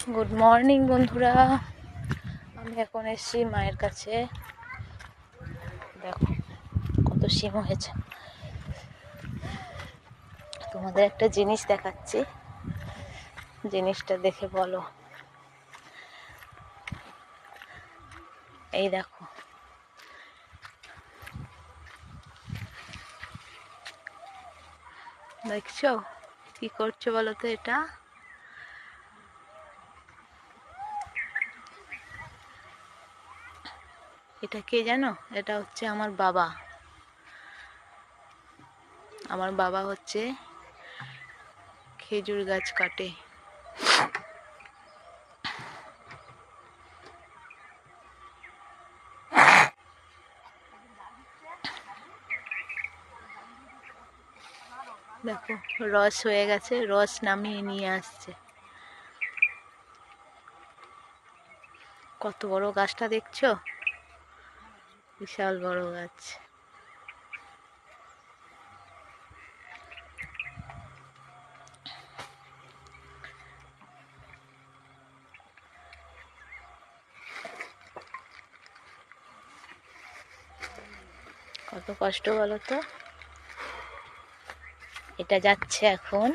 Good morning বন্ধুরা, আমি এখন এসেছি মায়ের কাছে। দেখো কত শিম হয়েছে। তোমাদের একটা জিনিস দেখাচ্ছি, জিনিসটা দেখে বলো। এই দেখো, দেখছো কি করছো বলো তো? এটা কে জানো? এটা হচ্ছে আমার বাবা। আমার বাবা হচ্ছে খেজুর গাছ কাটে। দেখো রস হয়ে গেছে, রস নামিয়ে নিয়ে আসছে। কত বড় গাছটা দেখছো? বিশাল বড় গাছ। কত কষ্ট বলো তো। এটা যাচ্ছে এখন